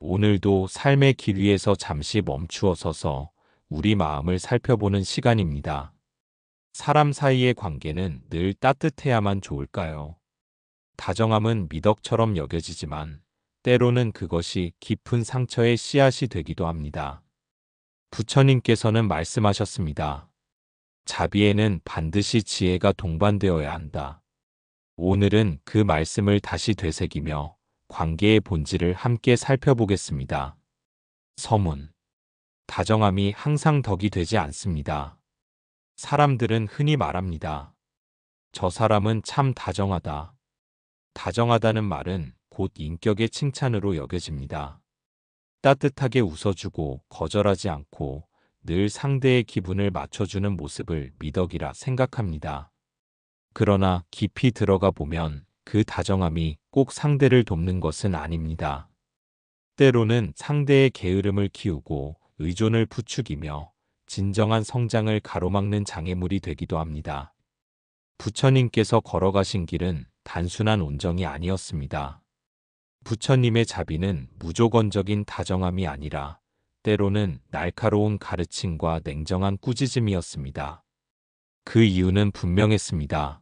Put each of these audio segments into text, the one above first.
오늘도 삶의 길 위에서 잠시 멈추어 서서 우리 마음을 살펴보는 시간입니다. 사람 사이의 관계는 늘 따뜻해야만 좋을까요? 다정함은 미덕처럼 여겨지지만 때로는 그것이 깊은 상처의 씨앗이 되기도 합니다. 부처님께서는 말씀하셨습니다. 자비에는 반드시 지혜가 동반되어야 한다. 오늘은 그 말씀을 다시 되새기며 관계의 본질을 함께 살펴보겠습니다. 서문. 다정함이 항상 덕이 되지 않습니다. 사람들은 흔히 말합니다. 저 사람은 참 다정하다. 다정하다는 말은 곧 인격의 칭찬으로 여겨집니다. 따뜻하게 웃어주고 거절하지 않고 늘 상대의 기분을 맞춰주는 모습을 미덕이라 생각합니다. 그러나 깊이 들어가 보면 그 다정함이 꼭 상대를 돕는 것은 아닙니다. 때로는 상대의 게으름을 키우고 의존을 부추기며 진정한 성장을 가로막는 장애물이 되기도 합니다. 부처님께서 걸어가신 길은 단순한 온정이 아니었습니다. 부처님의 자비는 무조건적인 다정함이 아니라 때로는 날카로운 가르침과 냉정한 꾸짖음이었습니다. 그 이유는 분명했습니다.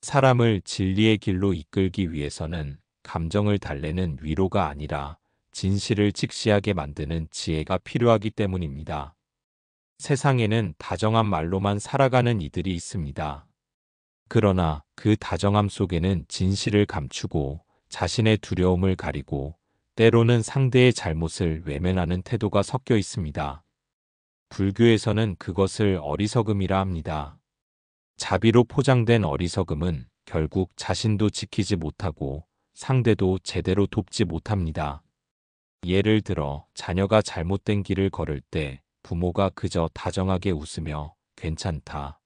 사람을 진리의 길로 이끌기 위해서는 감정을 달래는 위로가 아니라 진실을 직시하게 만드는 지혜가 필요하기 때문입니다. 세상에는 다정한 말로만 살아가는 이들이 있습니다. 그러나 그 다정함 속에는 진실을 감추고 자신의 두려움을 가리고 때로는 상대의 잘못을 외면하는 태도가 섞여 있습니다. 불교에서는 그것을 어리석음이라 합니다. 자비로 포장된 어리석음은 결국 자신도 지키지 못하고 상대도 제대로 돕지 못합니다. 예를 들어 자녀가 잘못된 길을 걸을 때 부모가 그저 다정하게 웃으며 괜찮다,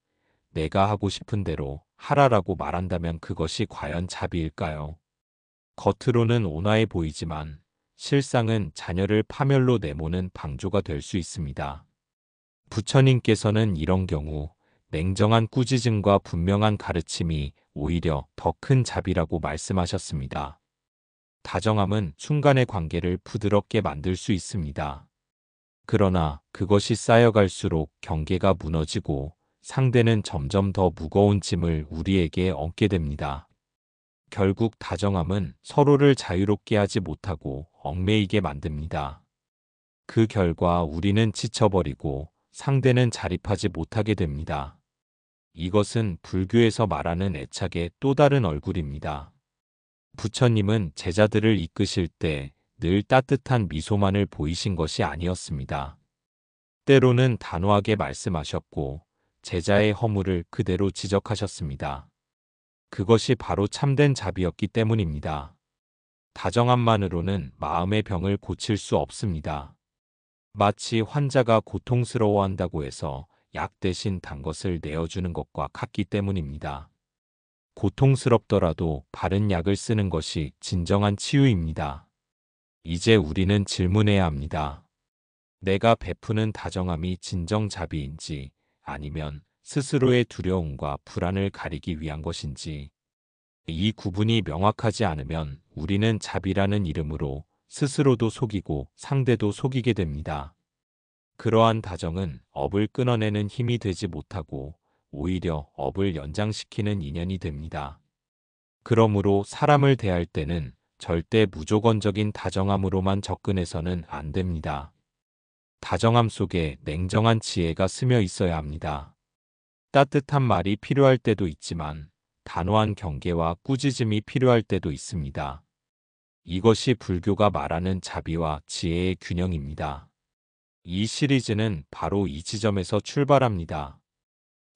내가 하고 싶은 대로 하라라고 말한다면 그것이 과연 자비일까요? 겉으로는 온화해 보이지만 실상은 자녀를 파멸로 내모는 방조가 될 수 있습니다. 부처님께서는 이런 경우 냉정한 꾸짖음과 분명한 가르침이 오히려 더 큰 자비라고 말씀하셨습니다. 다정함은 순간의 관계를 부드럽게 만들 수 있습니다. 그러나 그것이 쌓여갈수록 경계가 무너지고 상대는 점점 더 무거운 짐을 우리에게 얹게 됩니다. 결국 다정함은 서로를 자유롭게 하지 못하고 얽매이게 만듭니다. 그 결과 우리는 지쳐버리고 상대는 자립하지 못하게 됩니다. 이것은 불교에서 말하는 애착의 또 다른 얼굴입니다. 부처님은 제자들을 이끄실 때 늘 따뜻한 미소만을 보이신 것이 아니었습니다. 때로는 단호하게 말씀하셨고 제자의 허물을 그대로 지적하셨습니다. 그것이 바로 참된 자비였기 때문입니다. 다정함만으로는 마음의 병을 고칠 수 없습니다. 마치 환자가 고통스러워한다고 해서 약 대신 단 것을 내어주는 것과 같기 때문입니다. 고통스럽더라도 바른 약을 쓰는 것이 진정한 치유입니다. 이제 우리는 질문해야 합니다. 내가 베푸는 다정함이 진정 자비인지 아니면 스스로의 두려움과 불안을 가리기 위한 것인지, 이 구분이 명확하지 않으면 우리는 자비라는 이름으로 스스로도 속이고 상대도 속이게 됩니다. 그러한 다정은 업을 끊어내는 힘이 되지 못하고 오히려 업을 연장시키는 인연이 됩니다. 그러므로 사람을 대할 때는 절대 무조건적인 다정함으로만 접근해서는 안 됩니다. 다정함 속에 냉정한 지혜가 스며 있어야 합니다. 따뜻한 말이 필요할 때도 있지만 단호한 경계와 꾸짖음이 필요할 때도 있습니다. 이것이 불교가 말하는 자비와 지혜의 균형입니다. 이 시리즈는 바로 이 지점에서 출발합니다.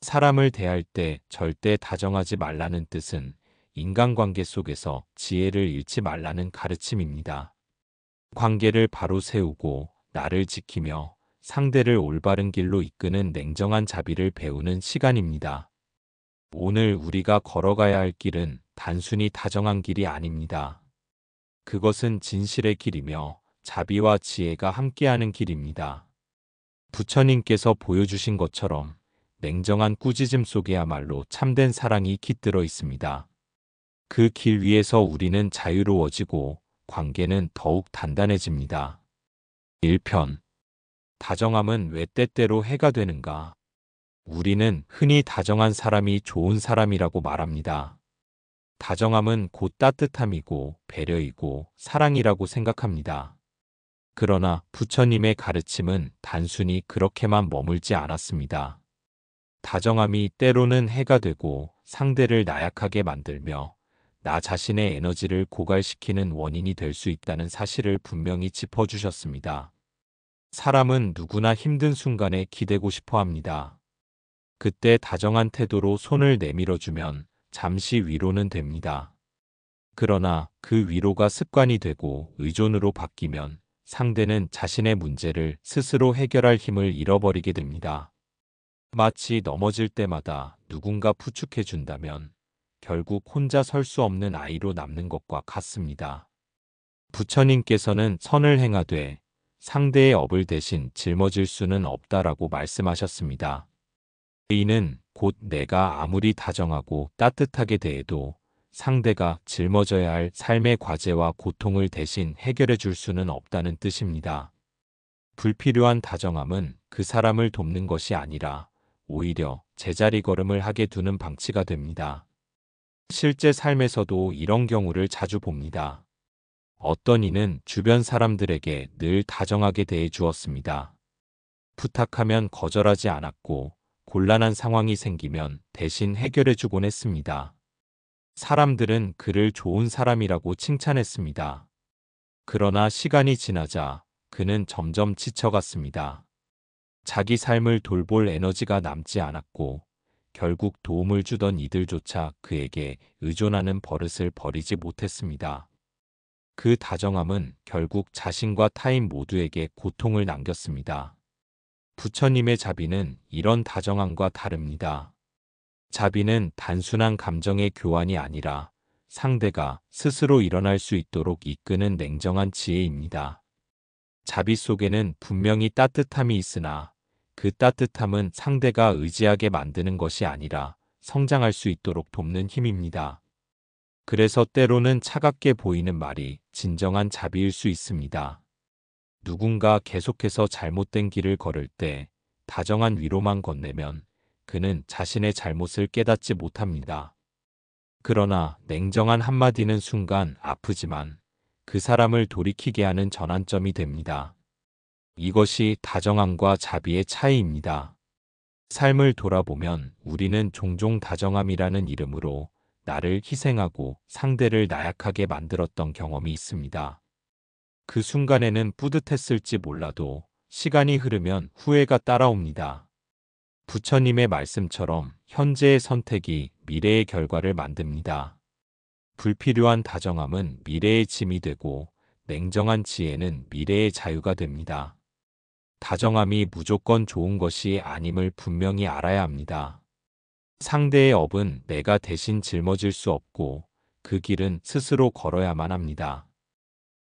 사람을 대할 때 절대 다정하지 말라는 뜻은 인간관계 속에서 지혜를 잃지 말라는 가르침입니다. 관계를 바로 세우고 나를 지키며 상대를 올바른 길로 이끄는 냉정한 자비를 배우는 시간입니다. 오늘 우리가 걸어가야 할 길은 단순히 다정한 길이 아닙니다. 그것은 진실의 길이며 자비와 지혜가 함께하는 길입니다. 부처님께서 보여주신 것처럼 냉정한 꾸짖음 속에야말로 참된 사랑이 깃들어 있습니다. 그 길 위에서 우리는 자유로워지고 관계는 더욱 단단해집니다. 1편. 다정함은 왜 때때로 해가 되는가? 우리는 흔히 다정한 사람이 좋은 사람이라고 말합니다. 다정함은 곧 따뜻함이고 배려이고 사랑이라고 생각합니다. 그러나 부처님의 가르침은 단순히 그렇게만 머물지 않았습니다. 다정함이 때로는 해가 되고 상대를 나약하게 만들며 나 자신의 에너지를 고갈시키는 원인이 될 수 있다는 사실을 분명히 짚어주셨습니다. 사람은 누구나 힘든 순간에 기대고 싶어 합니다. 그때 다정한 태도로 손을 내밀어주면 잠시 위로는 됩니다. 그러나 그 위로가 습관이 되고 의존으로 바뀌면 상대는 자신의 문제를 스스로 해결할 힘을 잃어버리게 됩니다. 마치 넘어질 때마다 누군가 부축해 준다면 결국 혼자 설 수 없는 아이로 남는 것과 같습니다. 부처님께서는 선을 행하되 상대의 업을 대신 짊어질 수는 없다라고 말씀하셨습니다. 이는 곧 내가 아무리 다정하고 따뜻하게 대해도 상대가 짊어져야 할 삶의 과제와 고통을 대신 해결해 줄 수는 없다는 뜻입니다. 불필요한 다정함은 그 사람을 돕는 것이 아니라 오히려 제자리 걸음을 하게 두는 방치가 됩니다. 실제 삶에서도 이런 경우를 자주 봅니다. 어떤 이는 주변 사람들에게 늘 다정하게 대해 주었습니다. 부탁하면 거절하지 않았고 곤란한 상황이 생기면 대신 해결해 주곤 했습니다. 사람들은 그를 좋은 사람이라고 칭찬했습니다. 그러나 시간이 지나자 그는 점점 지쳐갔습니다. 자기 삶을 돌볼 에너지가 남지 않았고 결국 도움을 주던 이들조차 그에게 의존하는 버릇을 버리지 못했습니다. 그 다정함은 결국 자신과 타인 모두에게 고통을 남겼습니다. 부처님의 자비는 이런 다정함과 다릅니다. 자비는 단순한 감정의 교환이 아니라 상대가 스스로 일어날 수 있도록 이끄는 냉정한 지혜입니다. 자비 속에는 분명히 따뜻함이 있으나 그 따뜻함은 상대가 의지하게 만드는 것이 아니라 성장할 수 있도록 돕는 힘입니다. 그래서 때로는 차갑게 보이는 말이 진정한 자비일 수 있습니다. 누군가 계속해서 잘못된 길을 걸을 때 다정한 위로만 건네면 그는 자신의 잘못을 깨닫지 못합니다. 그러나 냉정한 한마디는 순간 아프지만 그 사람을 돌이키게 하는 전환점이 됩니다. 이것이 다정함과 자비의 차이입니다. 삶을 돌아보면 우리는 종종 다정함이라는 이름으로 나를 희생하고 상대를 나약하게 만들었던 경험이 있습니다. 그 순간에는 뿌듯했을지 몰라도 시간이 흐르면 후회가 따라옵니다. 부처님의 말씀처럼 현재의 선택이 미래의 결과를 만듭니다. 불필요한 다정함은 미래의 짐이 되고 냉정한 지혜는 미래의 자유가 됩니다. 다정함이 무조건 좋은 것이 아님을 분명히 알아야 합니다. 상대의 업은 내가 대신 짊어질 수 없고 그 길은 스스로 걸어야만 합니다.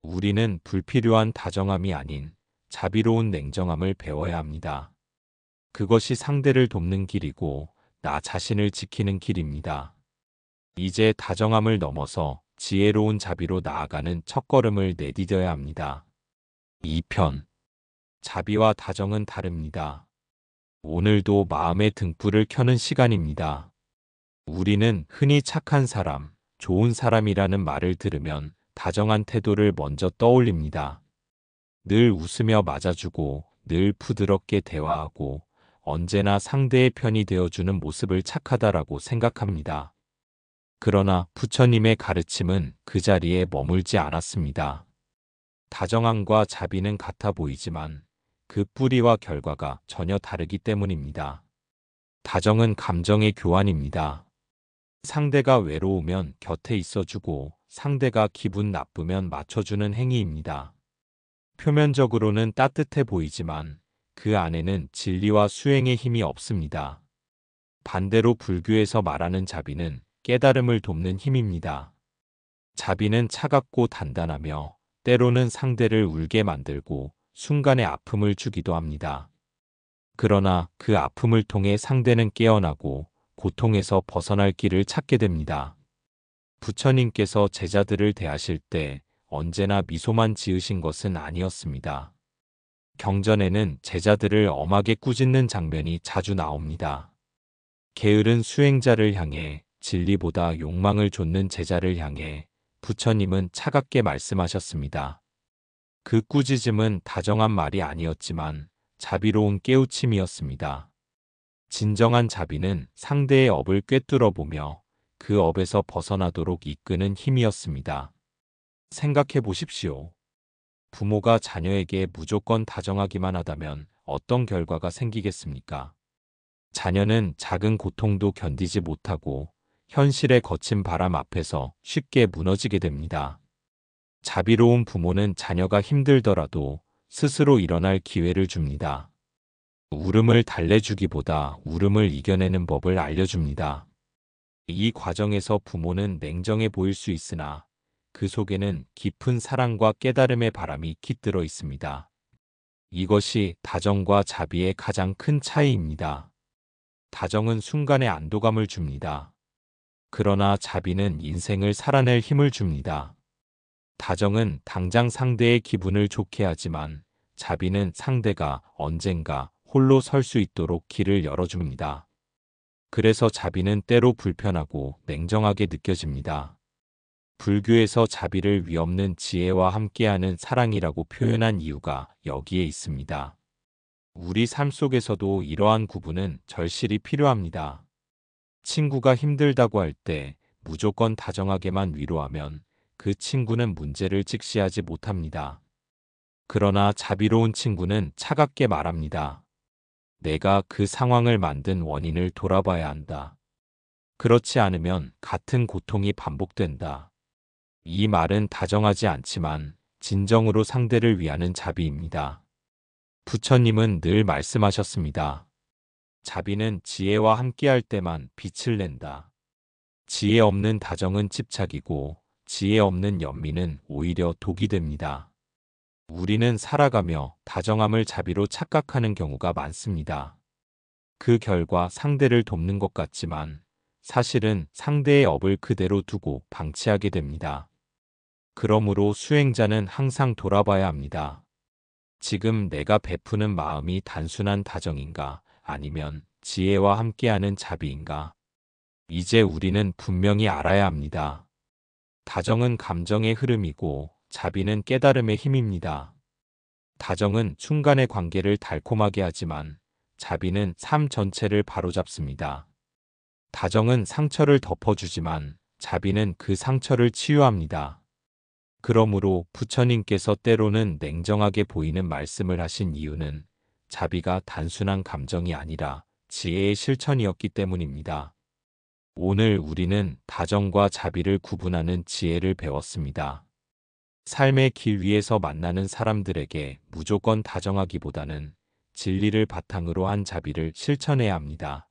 우리는 불필요한 다정함이 아닌 자비로운 냉정함을 배워야 합니다. 그것이 상대를 돕는 길이고 나 자신을 지키는 길입니다. 이제 다정함을 넘어서 지혜로운 자비로 나아가는 첫걸음을 내디뎌야 합니다. 2편. 자비와 다정은 다릅니다. 오늘도 마음의 등불을 켜는 시간입니다. 우리는 흔히 착한 사람, 좋은 사람이라는 말을 들으면 다정한 태도를 먼저 떠올립니다. 늘 웃으며 맞아주고 늘 부드럽게 대화하고 언제나 상대의 편이 되어주는 모습을 착하다라고 생각합니다. 그러나 부처님의 가르침은 그 자리에 머물지 않았습니다. 다정함과 자비는 같아 보이지만 그 뿌리와 결과가 전혀 다르기 때문입니다. 다정은 감정의 교환입니다. 상대가 외로우면 곁에 있어주고 상대가 기분 나쁘면 맞춰주는 행위입니다. 표면적으로는 따뜻해 보이지만 그 안에는 진리와 수행의 힘이 없습니다. 반대로 불교에서 말하는 자비는 깨달음을 돕는 힘입니다. 자비는 차갑고 단단하며 때로는 상대를 울게 만들고 순간의 아픔을 주기도 합니다. 그러나 그 아픔을 통해 상대는 깨어나고 고통에서 벗어날 길을 찾게 됩니다. 부처님께서 제자들을 대하실 때 언제나 미소만 지으신 것은 아니었습니다. 경전에는 제자들을 엄하게 꾸짖는 장면이 자주 나옵니다. 게으른 수행자를 향해, 진리보다 욕망을 좇는 제자를 향해 부처님은 차갑게 말씀하셨습니다. 그 꾸짖음은 다정한 말이 아니었지만 자비로운 깨우침이었습니다. 진정한 자비는 상대의 업을 꿰뚫어 보며 그 업에서 벗어나도록 이끄는 힘이었습니다. 생각해 보십시오. 부모가 자녀에게 무조건 다정하기만 하다면 어떤 결과가 생기겠습니까? 자녀는 작은 고통도 견디지 못하고 현실의 거친 바람 앞에서 쉽게 무너지게 됩니다. 자비로운 부모는 자녀가 힘들더라도 스스로 일어날 기회를 줍니다. 울음을 달래주기보다 울음을 이겨내는 법을 알려줍니다. 이 과정에서 부모는 냉정해 보일 수 있으나 그 속에는 깊은 사랑과 깨달음의 바람이 깃들어 있습니다. 이것이 다정과 자비의 가장 큰 차이입니다. 다정은 순간의 안도감을 줍니다. 그러나 자비는 인생을 살아낼 힘을 줍니다. 다정은 당장 상대의 기분을 좋게 하지만 자비는 상대가 언젠가 홀로 설 수 있도록 길을 열어줍니다. 그래서 자비는 때로 불편하고 냉정하게 느껴집니다. 불교에서 자비를 위없는 지혜와 함께하는 사랑이라고 표현한 이유가 여기에 있습니다. 우리 삶 속에서도 이러한 구분은 절실히 필요합니다. 친구가 힘들다고 할 때 무조건 다정하게만 위로하면 그 친구는 문제를 직시하지 못합니다. 그러나 자비로운 친구는 차갑게 말합니다. 내가 그 상황을 만든 원인을 돌아봐야 한다. 그렇지 않으면 같은 고통이 반복된다. 이 말은 다정하지 않지만 진정으로 상대를 위하는 자비입니다. 부처님은 늘 말씀하셨습니다. 자비는 지혜와 함께할 때만 빛을 낸다. 지혜 없는 다정은 집착이고 지혜 없는 연민은 오히려 독이 됩니다. 우리는 살아가며 다정함을 자비로 착각하는 경우가 많습니다. 그 결과 상대를 돕는 것 같지만 사실은 상대의 업을 그대로 두고 방치하게 됩니다. 그러므로 수행자는 항상 돌아봐야 합니다. 지금 내가 베푸는 마음이 단순한 다정인가 아니면 지혜와 함께하는 자비인가? 이제 우리는 분명히 알아야 합니다. 다정은 감정의 흐름이고 자비는 깨달음의 힘입니다. 다정은 순간의 관계를 달콤하게 하지만 자비는 삶 전체를 바로잡습니다. 다정은 상처를 덮어주지만 자비는 그 상처를 치유합니다. 그러므로 부처님께서 때로는 냉정하게 보이는 말씀을 하신 이유는 자비가 단순한 감정이 아니라 지혜의 실천이었기 때문입니다. 오늘 우리는 다정과 자비를 구분하는 지혜를 배웠습니다. 삶의 길 위에서 만나는 사람들에게 무조건 다정하기보다는 진리를 바탕으로 한 자비를 실천해야 합니다.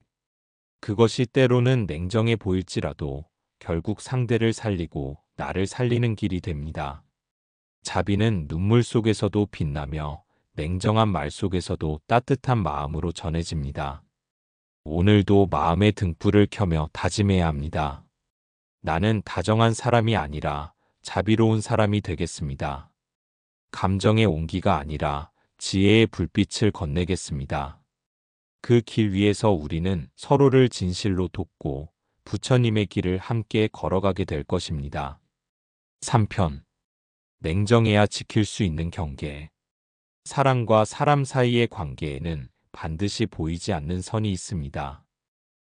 그것이 때로는 냉정해 보일지라도 결국 상대를 살리고 나를 살리는 길이 됩니다. 자비는 눈물 속에서도 빛나며 냉정한 말 속에서도 따뜻한 마음으로 전해집니다. 오늘도 마음의 등불을 켜며 다짐해야 합니다. 나는 다정한 사람이 아니라 자비로운 사람이 되겠습니다. 감정의 온기가 아니라 지혜의 불빛을 건네겠습니다. 그 길 위에서 우리는 서로를 진실로 돕고 부처님의 길을 함께 걸어가게 될 것입니다. 3편. 냉정해야 지킬 수 있는 경계. 사람과 사람 사이의 관계에는 반드시 보이지 않는 선이 있습니다.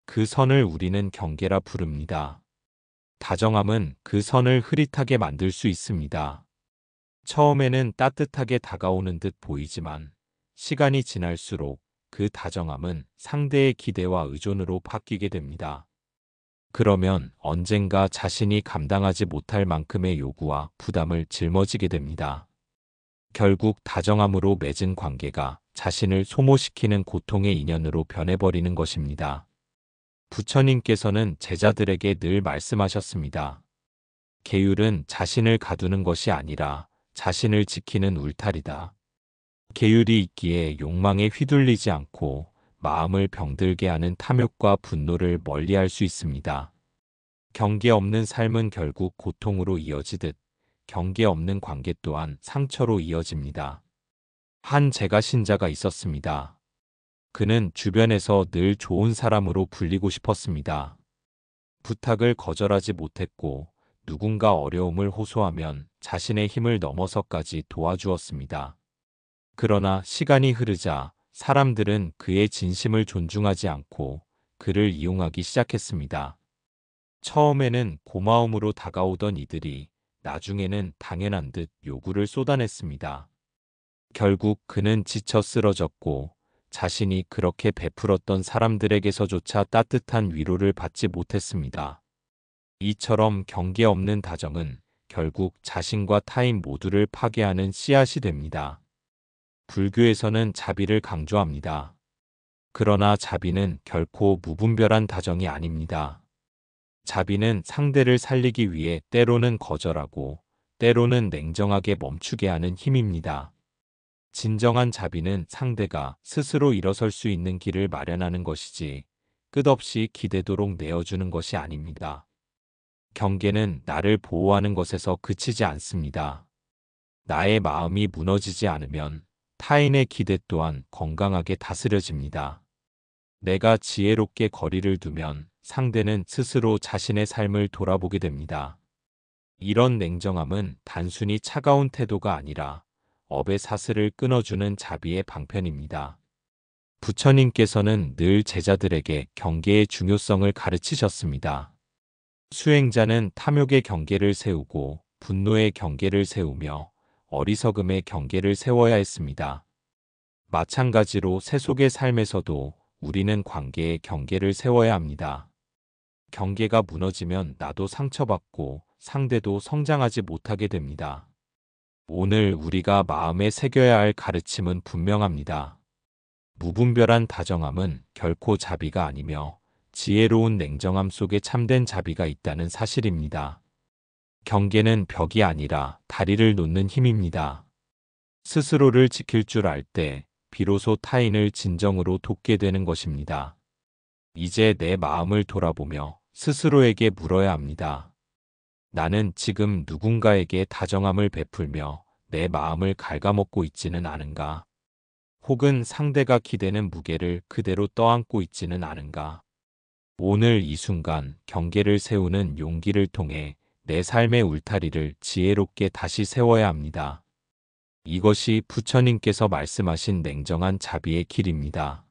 그 선을 우리는 경계라 부릅니다. 다정함은 그 선을 흐릿하게 만들 수 있습니다. 처음에는 따뜻하게 다가오는 듯 보이지만 시간이 지날수록 그 다정함은 상대의 기대와 의존으로 바뀌게 됩니다. 그러면 언젠가 자신이 감당하지 못할 만큼의 요구와 부담을 짊어지게 됩니다. 결국 다정함으로 맺은 관계가 자신을 소모시키는 고통의 인연으로 변해버리는 것입니다. 부처님께서는 제자들에게 늘 말씀하셨습니다. 계율은 자신을 가두는 것이 아니라 자신을 지키는 울타리다. 계율이 있기에 욕망에 휘둘리지 않고 마음을 병들게 하는 탐욕과 분노를 멀리할 수 있습니다. 경계 없는 삶은 결국 고통으로 이어지듯 경계 없는 관계 또한 상처로 이어집니다. 한 제가 신자가 있었습니다. 그는 주변에서 늘 좋은 사람으로 불리고 싶었습니다. 부탁을 거절하지 못했고 누군가 어려움을 호소하면 자신의 힘을 넘어서까지 도와주었습니다. 그러나 시간이 흐르자 사람들은 그의 진심을 존중하지 않고 그를 이용하기 시작했습니다. 처음에는 고마움으로 다가오던 이들이 나중에는 당연한 듯 요구를 쏟아냈습니다. 결국 그는 지쳐 쓰러졌고 자신이 그렇게 베풀었던 사람들에게서조차 따뜻한 위로를 받지 못했습니다. 이처럼 경계 없는 다정은 결국 자신과 타인 모두를 파괴하는 씨앗이 됩니다. 불교에서는 자비를 강조합니다. 그러나 자비는 결코 무분별한 다정이 아닙니다. 자비는 상대를 살리기 위해 때로는 거절하고 때로는 냉정하게 멈추게 하는 힘입니다. 진정한 자비는 상대가 스스로 일어설 수 있는 길을 마련하는 것이지 끝없이 기대도록 내어주는 것이 아닙니다. 경계는 나를 보호하는 것에서 그치지 않습니다. 나의 마음이 무너지지 않으면 타인의 기대 또한 건강하게 다스려집니다. 내가 지혜롭게 거리를 두면 상대는 스스로 자신의 삶을 돌아보게 됩니다. 이런 냉정함은 단순히 차가운 태도가 아니라 업의 사슬을 끊어주는 자비의 방편입니다. 부처님께서는 늘 제자들에게 경계의 중요성을 가르치셨습니다. 수행자는 탐욕의 경계를 세우고 분노의 경계를 세우며 어리석음의 경계를 세워야 했습니다. 마찬가지로 세속의 삶에서도 우리는 관계의 경계를 세워야 합니다. 경계가 무너지면 나도 상처받고 상대도 성장하지 못하게 됩니다. 오늘 우리가 마음에 새겨야 할 가르침은 분명합니다. 무분별한 다정함은 결코 자비가 아니며 지혜로운 냉정함 속에 참된 자비가 있다는 사실입니다. 경계는 벽이 아니라 다리를 놓는 힘입니다. 스스로를 지킬 줄 알 때 비로소 타인을 진정으로 돕게 되는 것입니다. 이제 내 마음을 돌아보며 스스로에게 물어야 합니다. 나는 지금 누군가에게 다정함을 베풀며 내 마음을 갉아먹고 있지는 않은가? 혹은 상대가 기대는 무게를 그대로 떠안고 있지는 않은가? 오늘 이 순간 경계를 세우는 용기를 통해 내 삶의 울타리를 지혜롭게 다시 세워야 합니다. 이것이 부처님께서 말씀하신 냉정한 자비의 길입니다.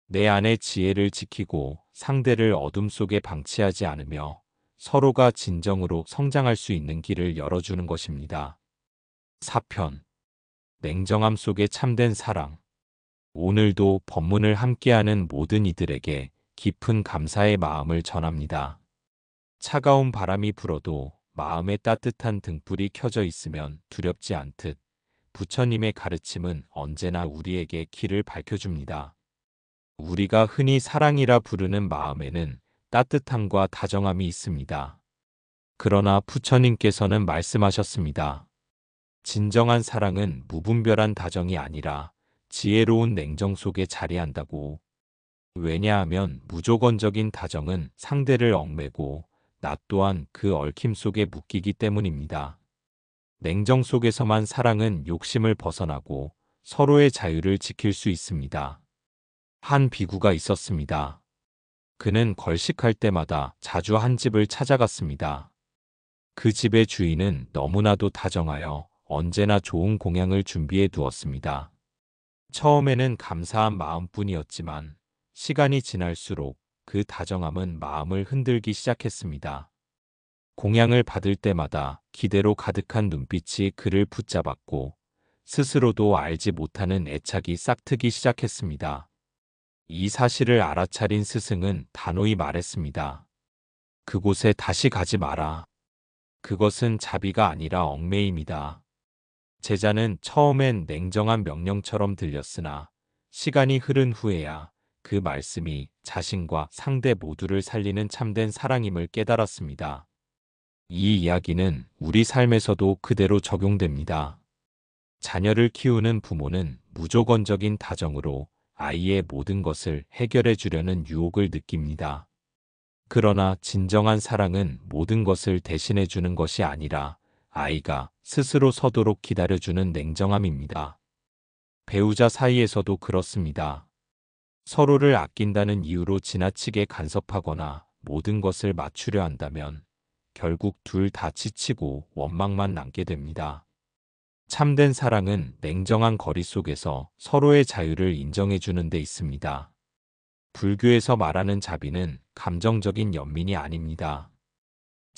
내 안의 지혜를 지키고 상대를 어둠 속에 방치하지 않으며 서로가 진정으로 성장할 수 있는 길을 열어주는 것입니다. 4편 냉정함 속에 참된 사랑. 오늘도 법문을 함께하는 모든 이들에게 깊은 감사의 마음을 전합니다. 차가운 바람이 불어도 마음에 따뜻한 등불이 켜져 있으면 두렵지 않듯 부처님의 가르침은 언제나 우리에게 길을 밝혀줍니다. 우리가 흔히 사랑이라 부르는 마음에는 따뜻함과 다정함이 있습니다. 그러나 부처님께서는 말씀하셨습니다. 진정한 사랑은 무분별한 다정이 아니라 지혜로운 냉정 속에 자리한다고. 왜냐하면 무조건적인 다정은 상대를 얽매고 나 또한 그 얽힘 속에 묶이기 때문입니다. 냉정 속에서만 사랑은 욕심을 벗어나고 서로의 자유를 지킬 수 있습니다. 한 비구가 있었습니다. 그는 걸식할 때마다 자주 한 집을 찾아갔습니다. 그 집의 주인은 너무나도 다정하여 언제나 좋은 공양을 준비해 두었습니다. 처음에는 감사한 마음뿐이었지만 시간이 지날수록 그 다정함은 마음을 흔들기 시작했습니다. 공양을 받을 때마다 기대로 가득한 눈빛이 그를 붙잡았고 스스로도 알지 못하는 애착이 싹트기 시작했습니다. 이 사실을 알아차린 스승은 단호히 말했습니다. 그곳에 다시 가지 마라. 그것은 자비가 아니라 얽매임이다. 제자는 처음엔 냉정한 명령처럼 들렸으나 시간이 흐른 후에야 그 말씀이 자신과 상대 모두를 살리는 참된 사랑임을 깨달았습니다. 이 이야기는 우리 삶에서도 그대로 적용됩니다. 자녀를 키우는 부모는 무조건적인 다정으로 아이의 모든 것을 해결해 주려는 유혹을 느낍니다. 그러나 진정한 사랑은 모든 것을 대신해 주는 것이 아니라 아이가 스스로 서도록 기다려주는 냉정함입니다. 배우자 사이에서도 그렇습니다. 서로를 아낀다는 이유로 지나치게 간섭하거나 모든 것을 맞추려 한다면 결국 둘 다 지치고 원망만 남게 됩니다. 참된 사랑은 냉정한 거리 속에서 서로의 자유를 인정해주는 데 있습니다. 불교에서 말하는 자비는 감정적인 연민이 아닙니다.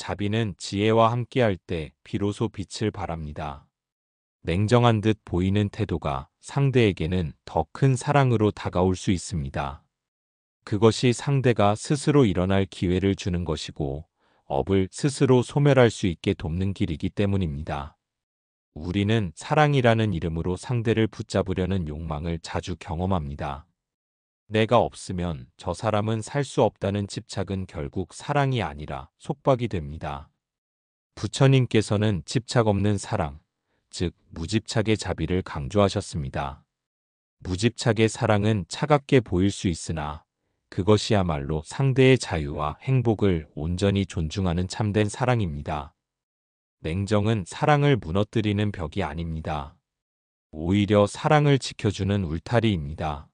자비는 지혜와 함께할 때 비로소 빛을 발합니다. 냉정한 듯 보이는 태도가 상대에게는 더 큰 사랑으로 다가올 수 있습니다. 그것이 상대가 스스로 일어날 기회를 주는 것이고 업을 스스로 소멸할 수 있게 돕는 길이기 때문입니다. 우리는 사랑이라는 이름으로 상대를 붙잡으려는 욕망을 자주 경험합니다. 내가 없으면 저 사람은 살 수 없다는 집착은 결국 사랑이 아니라 속박이 됩니다. 부처님께서는 집착 없는 사랑, 즉 무집착의 자비를 강조하셨습니다. 무집착의 사랑은 차갑게 보일 수 있으나 그것이야말로 상대의 자유와 행복을 온전히 존중하는 참된 사랑입니다. 냉정은 사랑을 무너뜨리는 벽이 아닙니다. 오히려 사랑을 지켜주는 울타리입니다.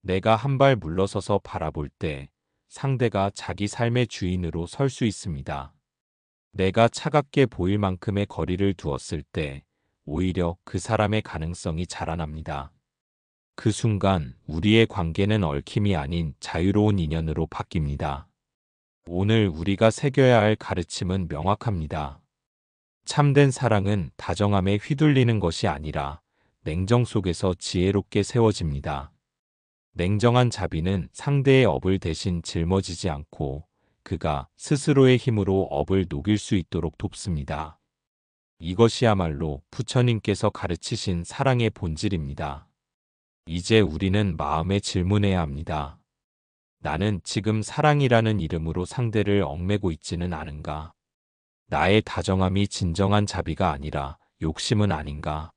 내가 한 발 물러서서 바라볼 때 상대가 자기 삶의 주인으로 설 수 있습니다. 내가 차갑게 보일 만큼의 거리를 두었을 때 오히려 그 사람의 가능성이 자라납니다. 그 순간 우리의 관계는 얽힘이 아닌 자유로운 인연으로 바뀝니다. 오늘 우리가 새겨야 할 가르침은 명확합니다. 참된 사랑은 다정함에 휘둘리는 것이 아니라 냉정 속에서 지혜롭게 세워집니다. 냉정한 자비는 상대의 업을 대신 짊어지지 않고 그가 스스로의 힘으로 업을 녹일 수 있도록 돕습니다. 이것이야말로 부처님께서 가르치신 사랑의 본질입니다. 이제 우리는 마음에 질문해야 합니다. 나는 지금 사랑이라는 이름으로 상대를 얽매고 있지는 않은가? 나의 다정함이 진정한 자비가 아니라 욕심은 아닌가?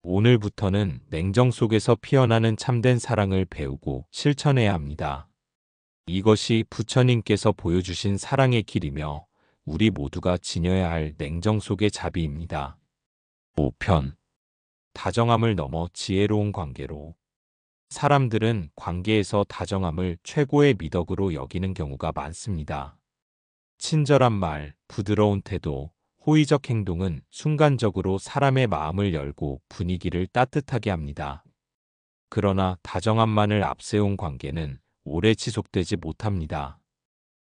오늘부터는 냉정 속에서 피어나는 참된 사랑을 배우고 실천해야 합니다. 이것이 부처님께서 보여주신 사랑의 길이며 우리 모두가 지녀야 할 냉정 속의 자비입니다. 5편 다정함을 넘어 지혜로운 관계로. 사람들은 관계에서 다정함을 최고의 미덕으로 여기는 경우가 많습니다. 친절한 말, 부드러운 태도, 호의적 행동은 순간적으로 사람의 마음을 열고 분위기를 따뜻하게 합니다. 그러나 다정함만을 앞세운 관계는 오래 지속되지 못합니다.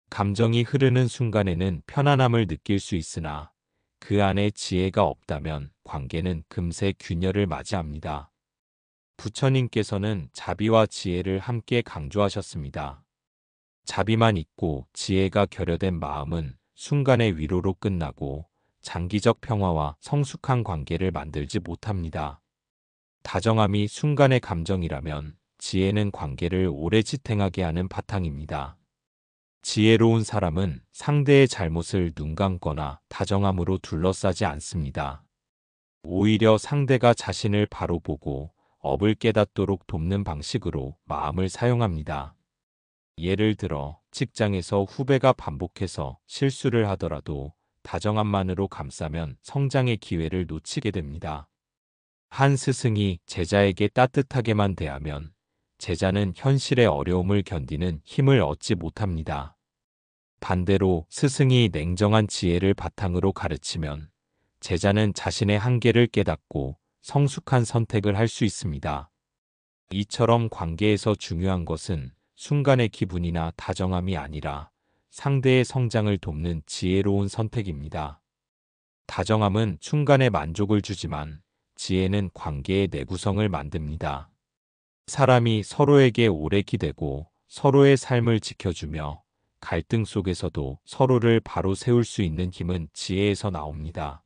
감정이 흐르는 순간에는 편안함을 느낄 수 있으나 그 안에 지혜가 없다면 관계는 금세 균열을 맞이합니다. 부처님께서는 자비와 지혜를 함께 강조하셨습니다. 자비만 있고 지혜가 결여된 마음은 순간의 위로로 끝나고 장기적 평화와 성숙한 관계를 만들지 못합니다. 다정함이 순간의 감정이라면 지혜는 관계를 오래 지탱하게 하는 바탕입니다. 지혜로운 사람은 상대의 잘못을 눈 감거나 다정함으로 둘러싸지 않습니다. 오히려 상대가 자신을 바로 보고 업을 깨닫도록 돕는 방식으로 마음을 사용합니다. 예를 들어 직장에서 후배가 반복해서 실수를 하더라도 다정함만으로 감싸면 성장의 기회를 놓치게 됩니다. 한 스승이 제자에게 따뜻하게만 대하면 제자는 현실의 어려움을 견디는 힘을 얻지 못합니다. 반대로 스승이 냉정한 지혜를 바탕으로 가르치면 제자는 자신의 한계를 깨닫고 성숙한 선택을 할 수 있습니다. 이처럼 관계에서 중요한 것은 순간의 기분이나 다정함이 아니라 상대의 성장을 돕는 지혜로운 선택입니다. 다정함은 순간의 만족을 주지만 지혜는 관계의 내구성을 만듭니다. 사람이 서로에게 오래 기대고 서로의 삶을 지켜주며 갈등 속에서도 서로를 바로 세울 수 있는 힘은 지혜에서 나옵니다.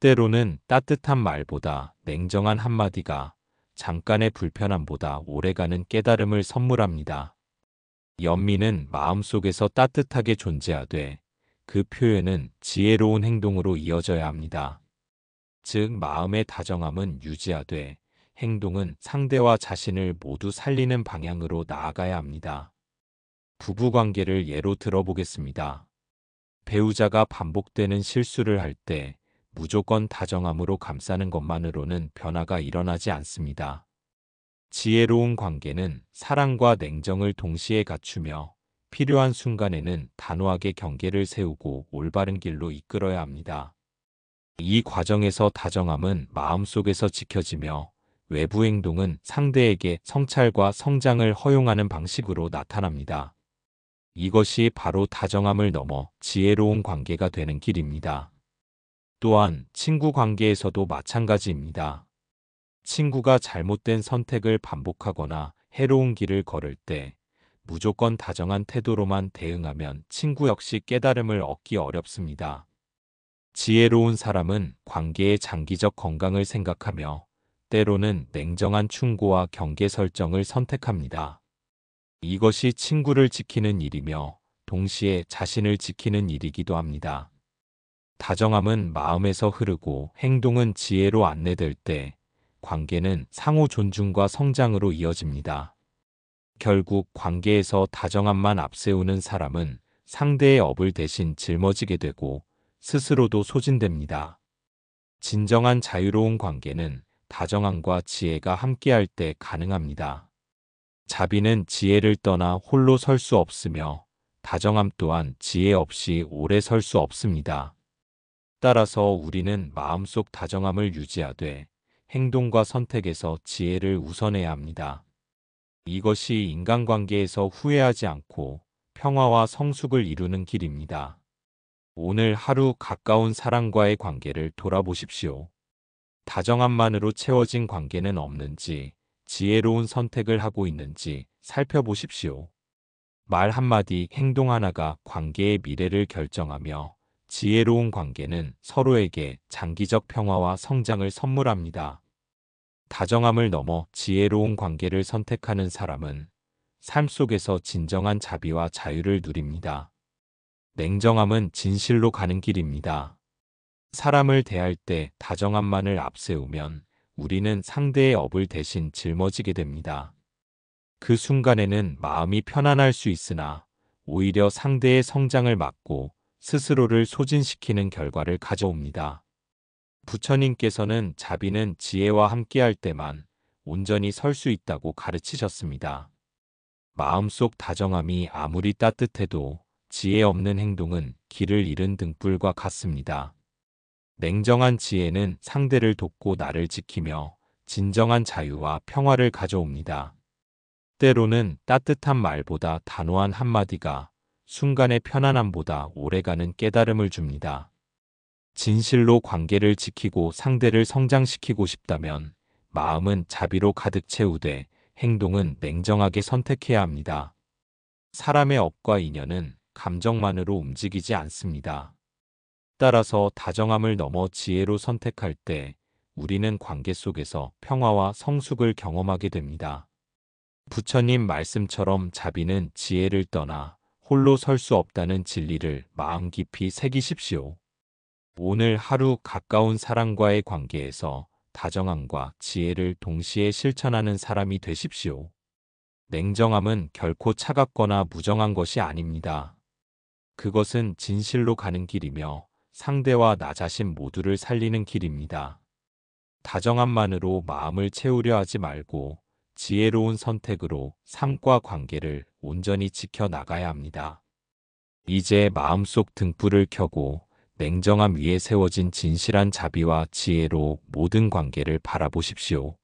때로는 따뜻한 말보다 냉정한 한마디가 잠깐의 불편함보다 오래가는 깨달음을 선물합니다. 연민은 마음속에서 따뜻하게 존재하되 그 표현은 지혜로운 행동으로 이어져야 합니다. 즉 마음의 다정함은 유지하되 행동은 상대와 자신을 모두 살리는 방향으로 나아가야 합니다. 부부관계를 예로 들어보겠습니다. 배우자가 반복되는 실수를 할 때 무조건 다정함으로 감싸는 것만으로는 변화가 일어나지 않습니다. 지혜로운 관계는 사랑과 냉정을 동시에 갖추며 필요한 순간에는 단호하게 경계를 세우고 올바른 길로 이끌어야 합니다. 이 과정에서 다정함은 마음속에서 지켜지며 외부 행동은 상대에게 성찰과 성장을 허용하는 방식으로 나타납니다. 이것이 바로 다정함을 넘어 지혜로운 관계가 되는 길입니다. 또한 친구 관계에서도 마찬가지입니다. 친구가 잘못된 선택을 반복하거나 해로운 길을 걸을 때 무조건 다정한 태도로만 대응하면 친구 역시 깨달음을 얻기 어렵습니다. 지혜로운 사람은 관계의 장기적 건강을 생각하며 때로는 냉정한 충고와 경계 설정을 선택합니다. 이것이 친구를 지키는 일이며 동시에 자신을 지키는 일이기도 합니다. 다정함은 마음에서 흐르고 행동은 지혜로 안내될 때 관계는 상호 존중과 성장으로 이어집니다. 결국 관계에서 다정함만 앞세우는 사람은 상대의 업을 대신 짊어지게 되고 스스로도 소진됩니다. 진정한 자유로운 관계는 다정함과 지혜가 함께할 때 가능합니다. 자비는 지혜를 떠나 홀로 설 수 없으며 다정함 또한 지혜 없이 오래 설 수 없습니다. 따라서 우리는 마음속 다정함을 유지하되 행동과 선택에서 지혜를 우선해야 합니다. 이것이 인간관계에서 후회하지 않고 평화와 성숙을 이루는 길입니다. 오늘 하루 가까운 사람과의 관계를 돌아보십시오. 다정함만으로 채워진 관계는 없는지, 지혜로운 선택을 하고 있는지 살펴보십시오. 말 한마디, 행동 하나가 관계의 미래를 결정하며 지혜로운 관계는 서로에게 장기적 평화와 성장을 선물합니다. 다정함을 넘어 지혜로운 관계를 선택하는 사람은 삶 속에서 진정한 자비와 자유를 누립니다. 냉정함은 진실로 가는 길입니다. 사람을 대할 때 다정함만을 앞세우면 우리는 상대의 업을 대신 짊어지게 됩니다. 그 순간에는 마음이 편안할 수 있으나 오히려 상대의 성장을 막고 스스로를 소진시키는 결과를 가져옵니다. 부처님께서는 자비는 지혜와 함께할 때만 온전히 설 수 있다고 가르치셨습니다. 마음속 다정함이 아무리 따뜻해도 지혜 없는 행동은 길을 잃은 등불과 같습니다. 냉정한 지혜는 상대를 돕고 나를 지키며 진정한 자유와 평화를 가져옵니다. 때로는 따뜻한 말보다 단호한 한마디가 순간의 편안함보다 오래가는 깨달음을 줍니다. 진실로 관계를 지키고 상대를 성장시키고 싶다면 마음은 자비로 가득 채우되 행동은 냉정하게 선택해야 합니다. 사람의 업과 인연은 감정만으로 움직이지 않습니다. 따라서 다정함을 넘어 지혜로 선택할 때 우리는 관계 속에서 평화와 성숙을 경험하게 됩니다. 부처님 말씀처럼 자비는 지혜를 떠나 홀로 설 수 없다는 진리를 마음 깊이 새기십시오. 오늘 하루 가까운 사람과의 관계에서 다정함과 지혜를 동시에 실천하는 사람이 되십시오. 냉정함은 결코 차갑거나 무정한 것이 아닙니다. 그것은 진실로 가는 길이며 상대와 나 자신 모두를 살리는 길입니다. 다정함만으로 마음을 채우려 하지 말고 지혜로운 선택으로 삶과 관계를 온전히 지켜나가야 합니다. 이제 마음속 등불을 켜고 냉정함 위에 세워진 진실한 자비와 지혜로 모든 관계를 바라보십시오.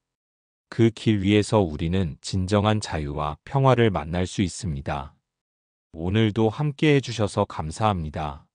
그 길 위에서 우리는 진정한 자유와 평화를 만날 수 있습니다. 오늘도 함께 해주셔서 감사합니다.